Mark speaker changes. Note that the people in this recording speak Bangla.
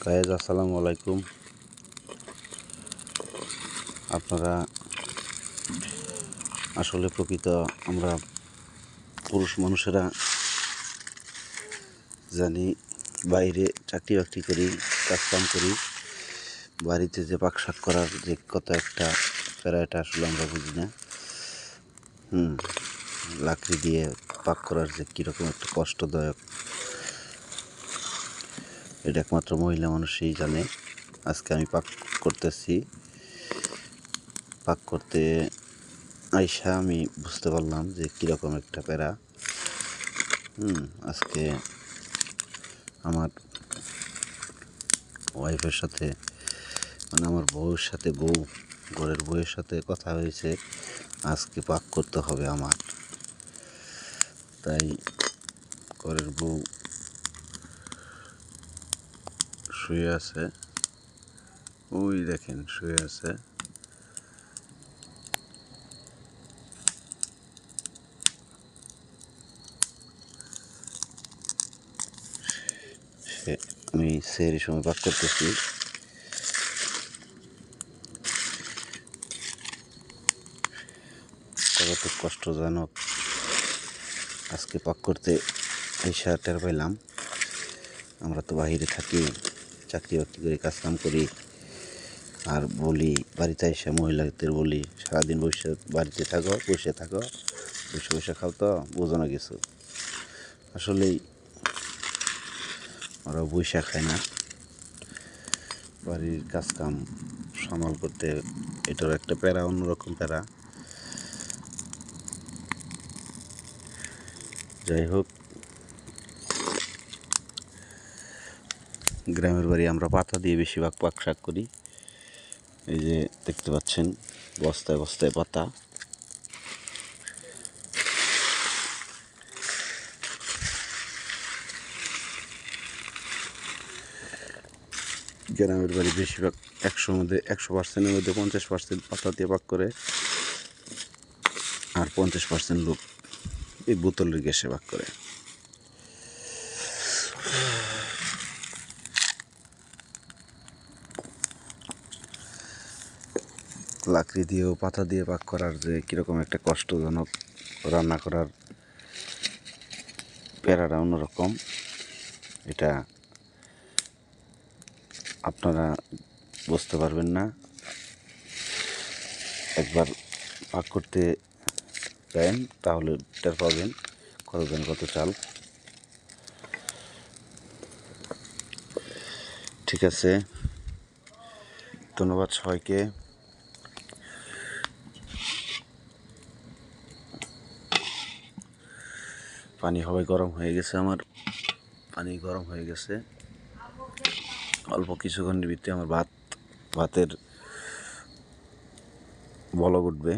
Speaker 1: গায়েজ আসসালামু আলাইকুম। আপনারা আসলে প্রকৃত আমরা পুরুষ মানুষেরা জানি বাইরে চাকরি বাকরি করি, কাজকাম করি, বাড়িতে যে পাকশাক করার যে কত একটা প্যারা, এটা আসলে আমরা বুঝি না। লাকড়ি দিয়ে পাক করার যে কীরকম একটা কষ্টদায়ক, এটা একমাত্র মহিলা মানুষই জানে। আজকে আমি পাক করতেছি, পাক করতে আইসা আমি বুঝতে পারলাম যে কীরকম একটা প্যারা। আজকে আমার ওয়াইফের সাথে, মানে আমার বউয়ের সাথে, ঘরের বউয়ের সাথে কথা হয়েছে আজকে পাক করতে হবে আমার। তাই ঘরের বউ শুয়ে আছে, ওই দেখেন শুয়ে আছে। আমি সেহরির সময় পাক করতেছি। কত কষ্টজনক আজকে পাক করতে আইসা টের পাইলাম। আমরা তো বাহিরে থাকি, চাকরি বাকরি করি, কাজকাম করি, আর বলি বাড়িতে এসে মহিলাদের বলি সারাদিন বাড়িতে থাকো, বসে বসে খাও, তো বোঝো না কিছু। আসলেই ওরা বসে খায় না, বাড়ির কাজকাম সামাল করতে এটার একটা প্যারা, অন্যরকম প্যারা। যাই হোক, গ্রামের বাড়ি আমরা পাতা দিয়ে বেশিরভাগ পাক শাক করি। এই যে দেখতে পাচ্ছেন বস্তায় বস্তায় পাতা। গ্রামের বাড়ি বেশিরভাগ 100% মধ্যে 50% পাতা দিয়ে পাক করে, আর 50% লোক এই বোতলের গ্যাসে পাক করে। লাকড়ি দিয়েও পাতা দিয়ে পাক করার যে কীরকম একটা কষ্টজনক, রান্না করার প্যারাটা অন্যরকম। এটা আপনারা বুঝতে পারবেন না, একবার পাক করতে যান তাহলে টের পাবেন কতজন কত চাল। ঠিক আছে, ধন্যবাদ সবাইকে। পানি হবে গরম হয়ে গেছে, আমার পানি গরম হয়ে গেছে। অল্প কিছুক্ষণের ভিতরে আমার ভাতের বলক উঠবে।